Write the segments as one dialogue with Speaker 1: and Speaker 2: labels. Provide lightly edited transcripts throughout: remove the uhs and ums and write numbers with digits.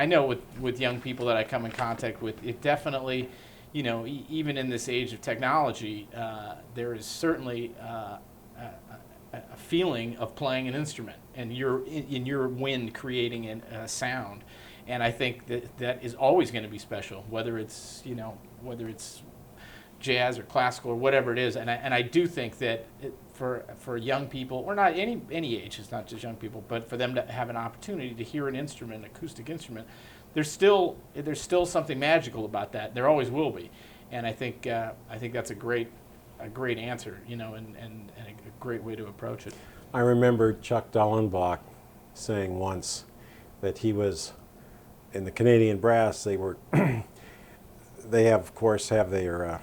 Speaker 1: I know with young people that I come in contact with, it definitely, even in this age of technology, there is certainly a feeling of playing an instrument, and you're in your wind creating a sound. And I think that is always going to be special, whether it's jazz or classical or whatever it is. And I do think that for young people, or not any age, it's not just young people, but for them to have an opportunity to hear an instrument, an acoustic instrument, there's still something magical about that. There always will be. And I think that's a great answer, and a great way to approach it.
Speaker 2: I remember Chuck Dallenbach saying once that he was in the Canadian brass. They were, they have, of course, have their,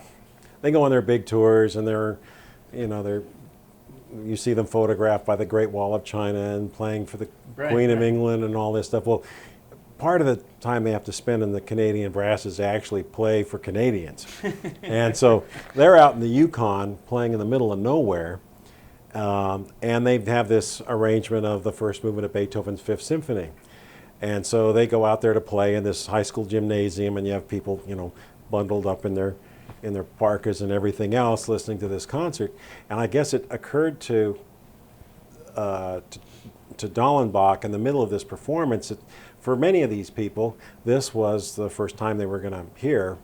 Speaker 2: they go on their big tours, and you see them photographed by the Great Wall of China and playing for the Queen of England and all this stuff. Well, part of the time they have to spend in the Canadian brass is to actually play for Canadians. And so they're out in the Yukon playing in the middle of nowhere, and they have this arrangement of the first movement of Beethoven's Fifth Symphony. And so they go out there to play in this high school gymnasium, and you have people, bundled up in their parkas and everything else listening to this concert. And I guess it occurred to Dallenbach in the middle of this performance that for many of these people, this was the first time they were going to hear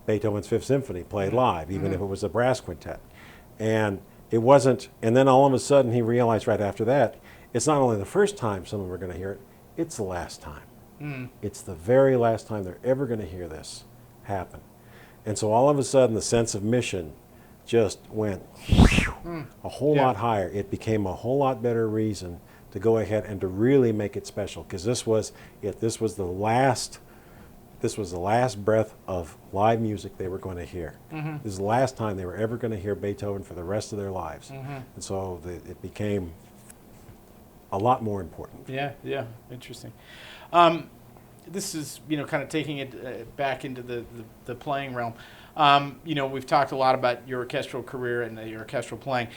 Speaker 2: Beethoven's Fifth Symphony played live, even if it was a brass quintet. And it wasn't, and then all of a sudden he realized right after that, it's not only the first time some of them are going to hear it, it's the last time. It's the very last time they're ever going to hear this happen. And so all of a sudden the sense of mission just went a whole lot higher. It became a whole lot better reason to go ahead and to really make it special, because this was it. This was the last breath of live music they were going to hear. This is the last time they were ever going to hear Beethoven for the rest of their lives. And so it became a lot more important.
Speaker 1: Yeah, interesting. This is, kind of taking it back into the playing realm. We've talked a lot about your orchestral career and your orchestral playing.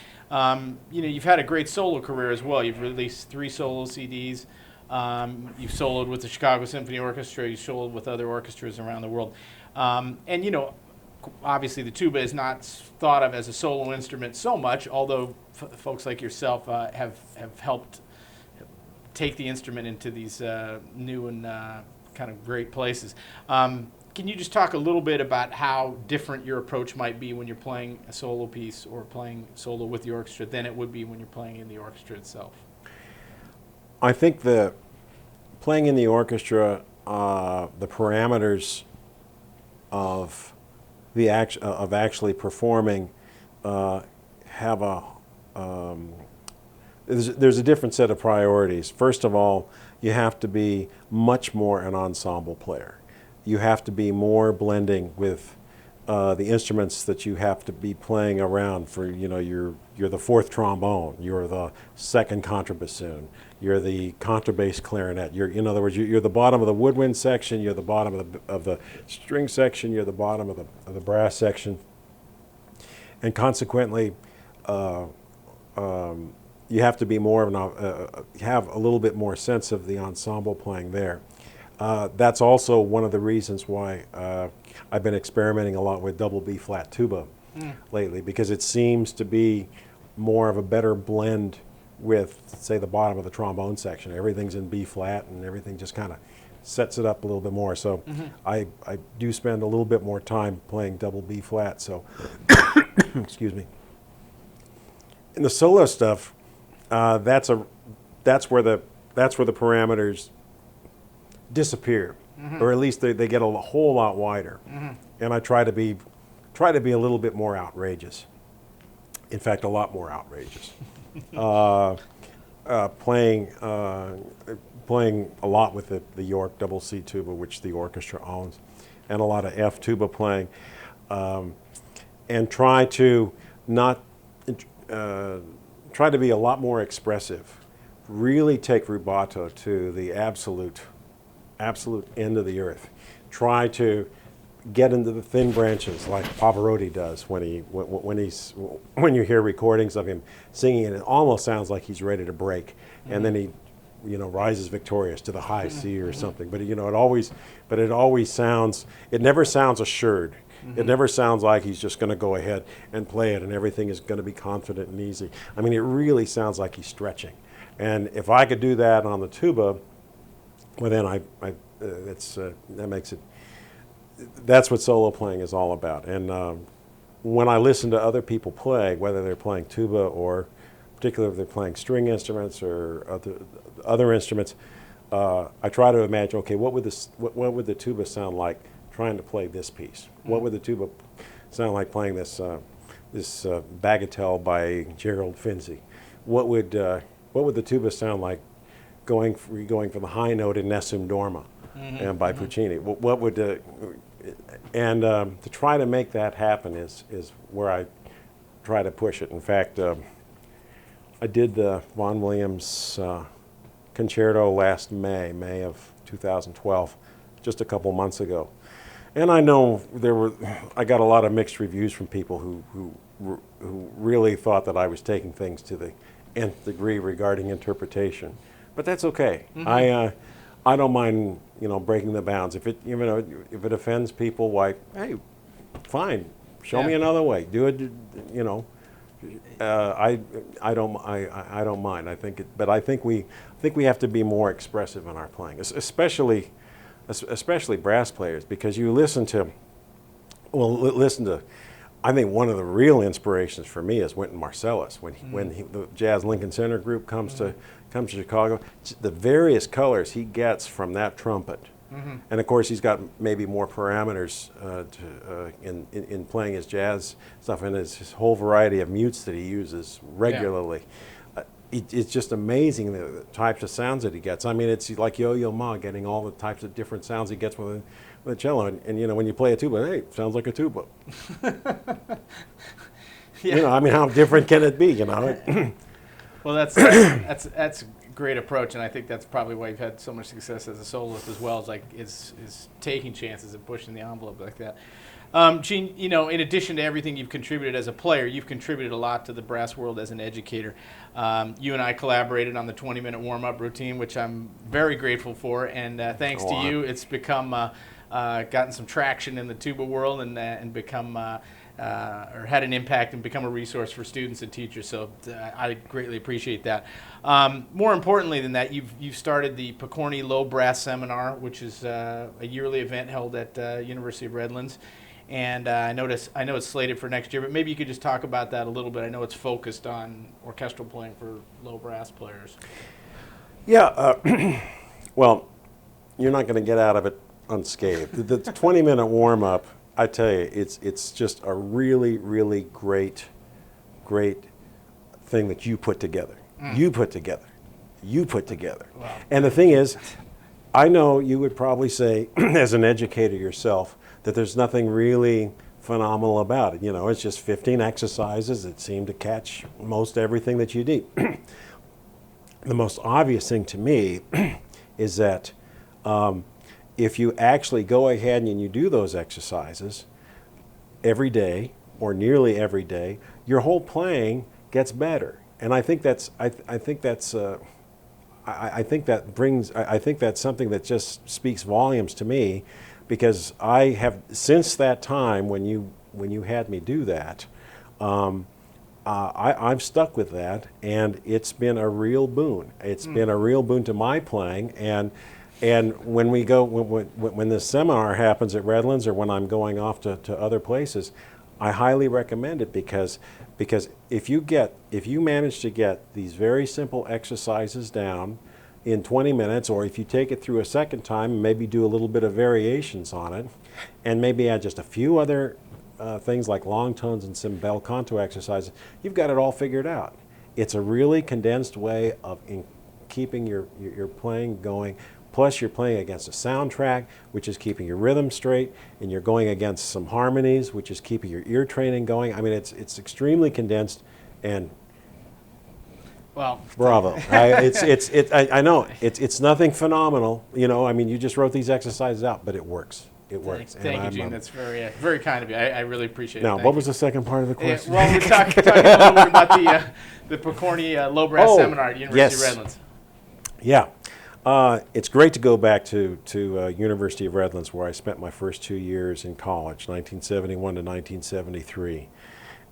Speaker 1: You've had a great solo career as well. You've released 3 solo CDs. You've soloed with the Chicago Symphony Orchestra. You've soloed with other orchestras around the world. Obviously the tuba is not thought of as a solo instrument so much, although folks like yourself have helped take the instrument into these new and kind of great places. Can you just talk a little bit about how different your approach might be when you're playing a solo piece or playing solo with the orchestra than it would be when you're playing in the orchestra itself?
Speaker 2: I think the playing in the orchestra, the parameters of actually performing have a there's a different set of priorities. First of all, you have to be much more an ensemble player. You have to be more blending with the instruments that you have to be playing around. For you're the 4th trombone, you're the 2nd contrabassoon, you're the contrabass clarinet. In other words, you're the bottom of the woodwind section, you're the bottom of the string section, you're the bottom of the brass section, and consequently, you have to be more of have a little bit more sense of the ensemble playing there. That's also one of the reasons why I've been experimenting a lot with double B flat tuba lately, because it seems to be more of a better blend with, say, the bottom of the trombone section. Everything's in B flat, and everything just kind of sets it up a little bit more. So I do spend a little bit more time playing double B flat. So excuse me. In the solo stuff, that's where the parameters disappear, or at least they get a whole lot wider. And I try to be a little bit more outrageous. In fact, a lot more outrageous. Playing a lot with the York double C tuba, which the orchestra owns, and a lot of F tuba playing, and try to be a lot more expressive. Really take rubato to the absolute end of the earth. Try to get into the thin branches like Pavarotti does when you hear recordings of him singing, and it almost sounds like he's ready to break, and then he rises victorious to the high C or something. But it always sounds. It never sounds assured. It never sounds like he's just going to go ahead and play it and everything is going to be confident and easy. I mean, it really sounds like he's stretching. And if I could do that on the tuba, well, then that makes it. That's what solo playing is all about. And when I listen to other people play, whether they're playing tuba or particularly if they're playing string instruments or other instruments, I try to imagine, okay, what would the tuba sound like trying to play this piece? What would the tuba sound like playing this Bagatelle by Gerald Finzi? What would the tuba sound like going for the high note in Nessun Dorma and by Puccini? What would to try to make that happen is where I try to push it. In fact, I did the Vaughan Williams concerto last May of 2012, just a couple months ago. And I know I got a lot of mixed reviews from people who really thought that I was taking things to the nth degree regarding interpretation. But that's okay. I don't mind, breaking the bounds. If it offends people, why, hey, fine, show me another way. Do it, I don't mind. I think we have to be more expressive in our playing, especially brass players, because you listen to. I think one of the real inspirations for me is Wynton Marsalis when the Jazz Lincoln Center group comes to Chicago. The various colors he gets from that trumpet. And of course, he's got maybe more parameters in playing his jazz stuff, and his whole variety of mutes that he uses regularly. It's just amazing the types of sounds that he gets. I mean, it's like Yo-Yo Ma getting all the types of different sounds he gets with a cello. And when you play a tuba, hey, it sounds like a tuba. I mean, how different can it be?
Speaker 1: Well, that's a great approach, and I think that's probably why you've had so much success as a soloist as well. Is taking chances and pushing the envelope like that. Gene, in addition to everything you've contributed as a player, you've contributed a lot to the brass world as an educator. You and I collaborated on the 20-minute warm-up routine, which I'm very grateful for, and thanks to you, it's become gotten some traction in the tuba world and become or had an impact and become a resource for students and teachers. So I greatly appreciate that. More importantly than that, you've started the Pokorny Low Brass Seminar, which is a yearly event held at University of Redlands. And I know it's slated for next year, but maybe you could just talk about that a little bit. I know it's focused on orchestral playing for low brass players. Yeah,
Speaker 2: well, you're not going to get out of it unscathed. The 20-minute warm-up, I tell you, it's just a really, really great thing that you put together. You put together. Wow. And the thing is, I know you would probably say, as an educator yourself, that there's nothing really phenomenal about it. It's just 15 exercises that seem to catch most everything that you need. The most obvious thing to me is that if you actually go ahead and you do those exercises every day or nearly every day, your whole playing gets better. And I think that's something that just speaks volumes to me, because I have, since that time when you had me do that, I've stuck with that, and it's been a real boon. It's been a real boon to my playing, and when we go, when this seminar happens at Redlands or when I'm going off to other places, I highly recommend it, because if you manage to get these very simple exercises down in 20 minutes, or if you take it through a second time and maybe do a little bit of variations on it, and maybe add just a few other things like long tones and some bel canto exercises, you've got it all figured out. It's a really condensed way of keeping your playing going. Plus, you're playing against a soundtrack, which is keeping your rhythm straight, and you're going against some harmonies, which is keeping your ear training going. I mean, it's extremely condensed, and
Speaker 1: well,
Speaker 2: bravo. I know it's nothing phenomenal. I mean, you just wrote these exercises out, but it works. It works.
Speaker 1: Thank you, Gene. That's very kind of you. I really appreciate it.
Speaker 2: Now, what was the second part of the question?
Speaker 1: Well, we're talking a little bit about the Pokorny Low Brass Seminar at University of Redlands.
Speaker 2: Yeah. It's great to go back to University of Redlands, where I spent my first 2 years in college, 1971 to 1973.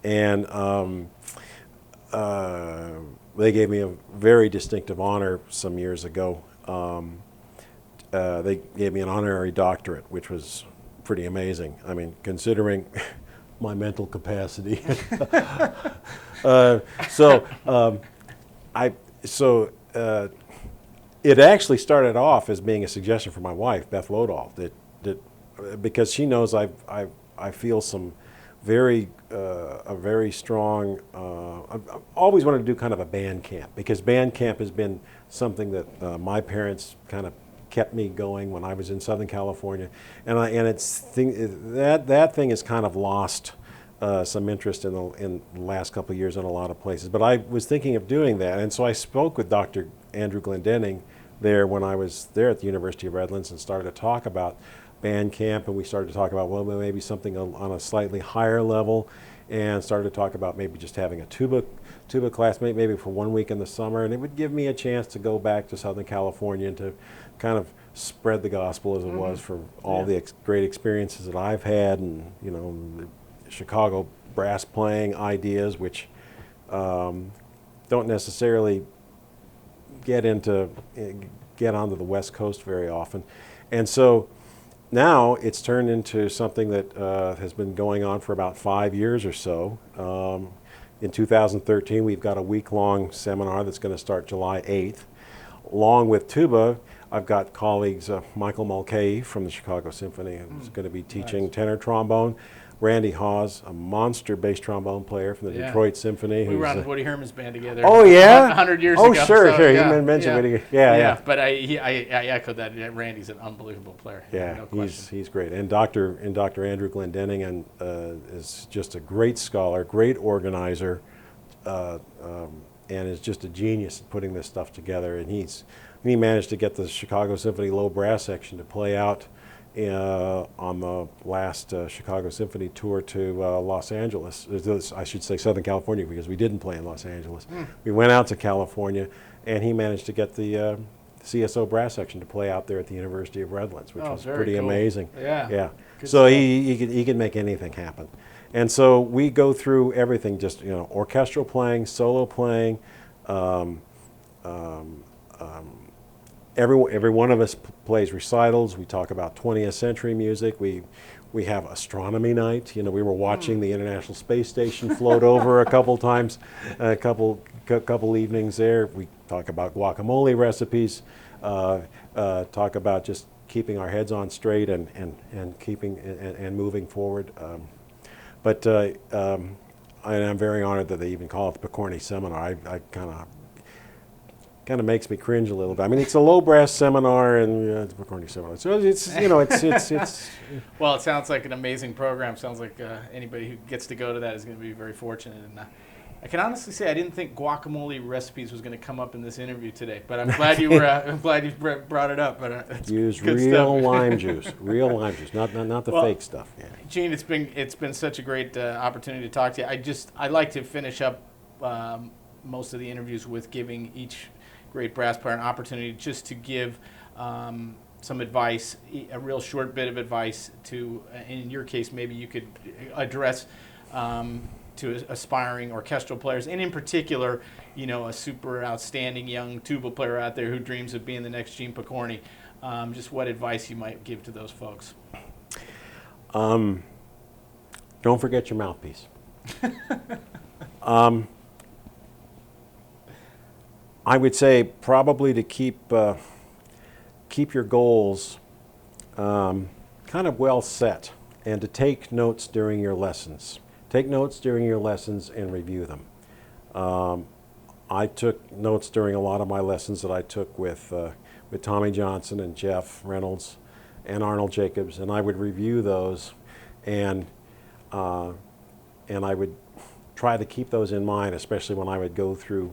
Speaker 2: And they gave me a very distinctive honor some years ago. They gave me an honorary doctorate, which was pretty amazing. I mean, considering my mental capacity. uh, so I so it actually started off as being a suggestion from my wife, Beth Lodahl, that because she knows I feel some a very strong. I've always wanted to do kind of a band camp, because band camp has been something that my parents kind of kept me going when I was in Southern California, and that thing has kind of lost some interest in the last couple of years in a lot of places. But I was thinking of doing that, and so I spoke with Dr. Andrew Glendenning there when I was there at the University of Redlands, and started to talk about band camp, and we started to talk about, well, maybe something on a slightly higher level, and started to talk about maybe just having a tuba class, maybe for 1 week in the summer, and it would give me a chance to go back to Southern California and to kind of spread the gospel, as it was, for all the great experiences that I've had, and the Chicago brass playing ideas, which don't necessarily get onto the West Coast very often. And so now it's turned into something that has been going on for about 5 years or so. In 2013, we've got a week-long seminar that's going to start July 8th. Along with tuba, I've got colleagues, Michael Mulcahy from the Chicago Symphony, who's going to be teaching tenor trombone. Randy Hawes, a monster bass trombone player from the Detroit Symphony.
Speaker 1: We were on Woody Herman's band together.
Speaker 2: Oh, yeah?
Speaker 1: 100 years
Speaker 2: ago.
Speaker 1: ago.
Speaker 2: Oh, sure,
Speaker 1: so,
Speaker 2: sure.
Speaker 1: Yeah,
Speaker 2: You mentioned Woody.
Speaker 1: But I echoed that. Randy's an unbelievable player.
Speaker 2: Yeah,
Speaker 1: no
Speaker 2: he's great. And Dr. Andrew Glendenning is just a great scholar, great organizer, and is just a genius at putting this stuff together. And he managed to get the Chicago Symphony low brass section to play out on the last Chicago Symphony tour to Los Angeles. I should say Southern California, because we didn't play in Los Angeles. We went out to California, and he managed to get the CSO brass section to play out there at the University of Redlands, which was pretty
Speaker 1: cool.
Speaker 2: amazing.
Speaker 1: Yeah.
Speaker 2: So he can make anything happen. And so we go through everything, just orchestral playing, solo playing. Every one of us plays recitals. We talk about 20th century music. We have astronomy night. We were watching the International Space Station float over a couple times, a couple evenings there. We talk about guacamole recipes. Talk about just keeping our heads on straight and keeping and moving forward. But I'm very honored that they even call it the Pokorny Seminar. I kind of makes me cringe a little bit. I mean, it's a low brass seminar, and it's a Pokorny seminar. So it's
Speaker 1: Well, it sounds like an amazing program. Sounds like anybody who gets to go to that is going to be very fortunate. And I can honestly say I didn't think guacamole recipes was going to come up in this interview today, but I'm glad you were. I'm glad you brought it up. But
Speaker 2: use
Speaker 1: good
Speaker 2: real
Speaker 1: stuff.
Speaker 2: lime juice, not the fake stuff. Yeah.
Speaker 1: Gene, it's been such a great opportunity to talk to you. I like to finish up most of the interviews with giving each great brass player an opportunity just to give some advice, a real short bit of advice to, in your case, maybe you could address to aspiring orchestral players, and in particular, a super outstanding young tuba player out there who dreams of being the next Gene Pokorny. Just what advice you might give to those folks.
Speaker 2: Don't forget your mouthpiece. I would say probably to keep your goals kind of well set, and to take notes during your lessons. Take notes during your lessons and review them. I took notes during a lot of my lessons that I took with Tommy Johnson and Jeff Reynolds and Arnold Jacobs, and I would review those, and I would try to keep those in mind, especially when I would go through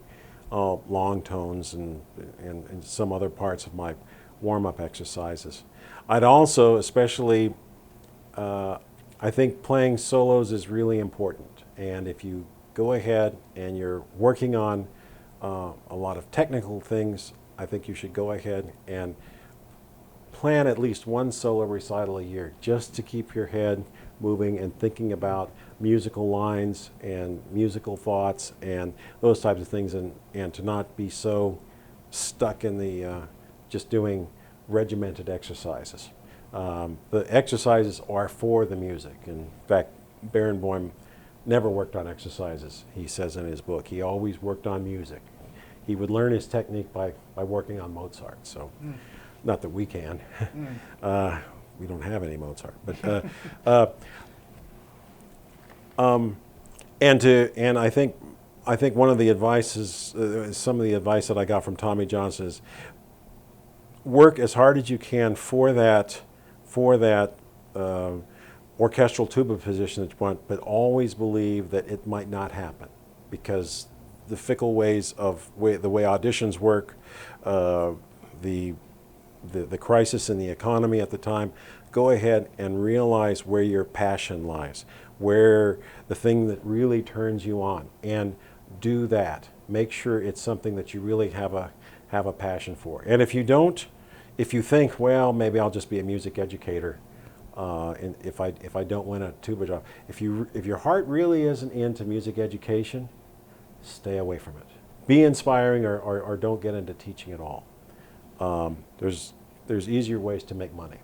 Speaker 2: long tones and some other parts of my warm-up exercises. I'd also, especially, I think playing solos is really important. And if you go ahead and you're working on a lot of technical things, I think you should go ahead and plan at least one solo recital a year, just to keep your head moving and thinking about musical lines and musical thoughts and those types of things, and to not be so stuck in the just doing regimented exercises. The exercises are for the music. In fact, Barenboim never worked on exercises, he says in his book. He always worked on music. He would learn his technique by working on Mozart. So, not that we can. We don't have any Mozart. But and I think one of the advices, some of the advice that I got from Tommy Johnson is work as hard as you can for that orchestral tuba position that you want, but always believe that it might not happen, because the fickle ways of the way auditions work, the crisis in the economy at the time. Go ahead and realize where your passion lies, where the thing that really turns you on, and do that. Make sure it's something that you really have a passion for. And if you don't, if you think, well, maybe I'll just be a music educator, and if I don't win a tuba job, if your heart really isn't into music education, stay away from it. Be inspiring, or don't get into teaching at all. There's easier ways to make money.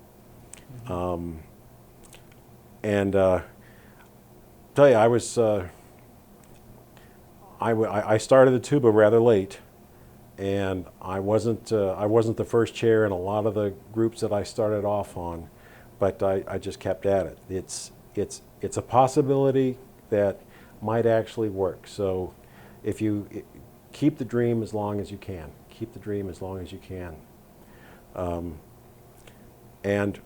Speaker 2: Tell you, I started the tuba rather late, and I wasn't the first chair in a lot of the groups that I started off on, but I just kept at it. It's a possibility that might actually work. So if you keep the dream as long as you can, keep the dream as long as you can, and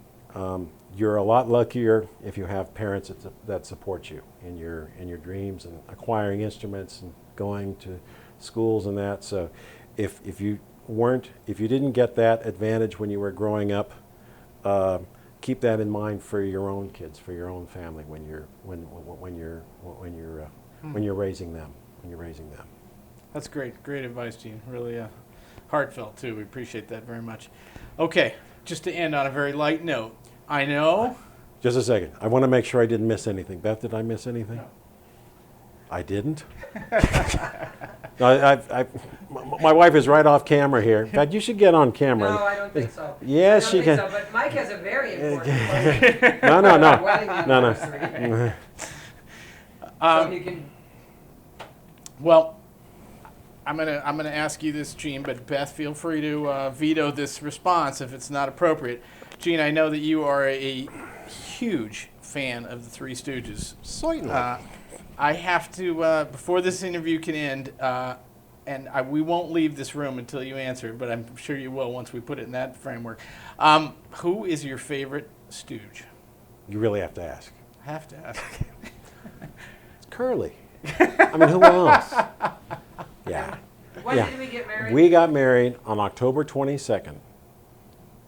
Speaker 2: you're a lot luckier if you have parents that support you in your dreams and acquiring instruments and going to schools and that. So if you didn't get that advantage when you were growing up, keep that in mind for your own kids, for your own family when you're raising them.
Speaker 1: That's great advice, Gene. Really heartfelt too. We appreciate that very much. Okay, just to end on a very light note, I know.
Speaker 2: Just a second. I want to make sure I didn't miss anything. Beth, did I miss anything?
Speaker 1: No.
Speaker 2: I didn't? No, my wife is right off camera here. In fact, you should get on camera.
Speaker 3: No, I don't think so.
Speaker 2: Yes, she can.
Speaker 3: So, but Mike has a very important question.
Speaker 2: No.
Speaker 3: So you can.
Speaker 1: Well, I'm gonna ask you this, Gene, but Beth, feel free to veto this response if it's not appropriate. Gene, I know that you are a huge fan of the Three Stooges.
Speaker 2: Certainly.
Speaker 1: I have to, before this interview can end, we won't leave this room until you answer, but I'm sure you will once we put it in that framework. Who is your favorite Stooge?
Speaker 2: You really have to ask.
Speaker 1: I have to ask.
Speaker 2: It's Curly. I mean, who else? Yeah.
Speaker 3: When did we get married?
Speaker 2: We got married on October 22nd,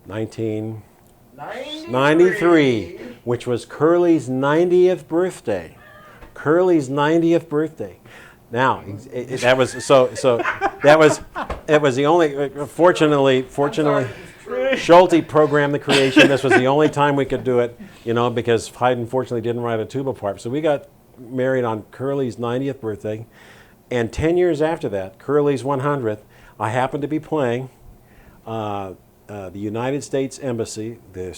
Speaker 2: 1993, which was Curly's 90th birthday. Curly's 90th birthday. Now, that was the only. Fortunately, Schulte programmed the creation. This was the only time we could do it, because Haydn fortunately didn't write a tuba part. So we got married on Curly's 90th birthday, and 10 years after that, Curly's 100th, I happened to be playing the United States Embassy. The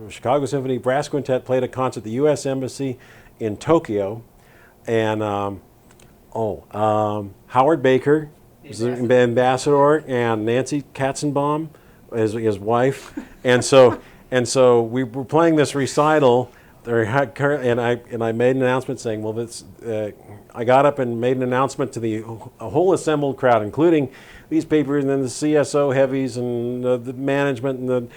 Speaker 2: Chicago Symphony Brass Quintet played a concert at the U.S. Embassy in Tokyo, and Howard Baker was the ambassador, and Nancy Katzenbaum, his wife, and so we were playing this recital. And I made an announcement saying, well, I got up and made an announcement to the whole assembled crowd, including these people and then the CSO heavies and the management and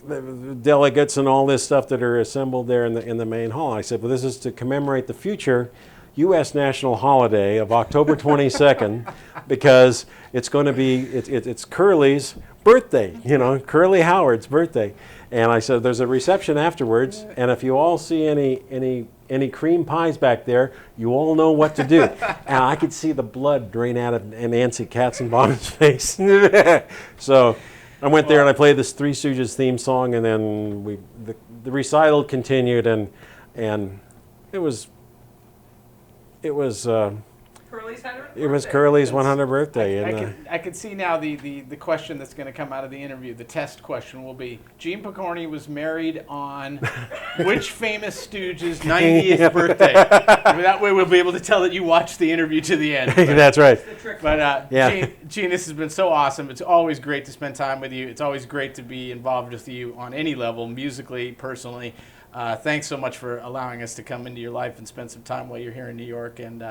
Speaker 2: the delegates and all this stuff that are assembled there in the main hall. I said, well, this is to commemorate the future U.S. national holiday of October 22nd, because it's going to be it's Curly's birthday, Curly Howard's birthday. And I said, there's a reception afterwards, and if you all see any cream pies back there, you all know what to do. And I could see the blood drain out of Nancy Katzenbaum's face. So I went there and I played this Three Stooges theme song, and then the recital continued, and it was
Speaker 3: Curly's 100th
Speaker 2: it was
Speaker 3: birthday.
Speaker 2: Curly's 100th birthday.
Speaker 1: I can see now the question that's going to come out of the interview. The test question will be: Gene Pokorny was married on which famous Stooges' 90th birthday? That way, we'll be able to tell that you watched the interview to the end.
Speaker 2: That's right.
Speaker 3: The trick
Speaker 1: But
Speaker 2: Yeah.
Speaker 1: Gene, this has been so awesome. It's always great to spend time with you. It's always great to be involved with you on any level, musically, personally. Thanks so much for allowing us to come into your life and spend some time while you're here in New York. And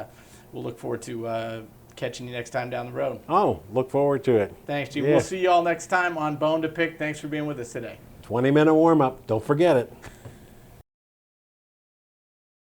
Speaker 1: we'll look forward to catching you next time down the road.
Speaker 2: Oh, look forward to it.
Speaker 1: Thanks, Gene.
Speaker 2: Yeah.
Speaker 1: We'll see you all next time on Bone2Pick. Thanks for being with us today.
Speaker 2: 20-minute warm-up. Don't forget it.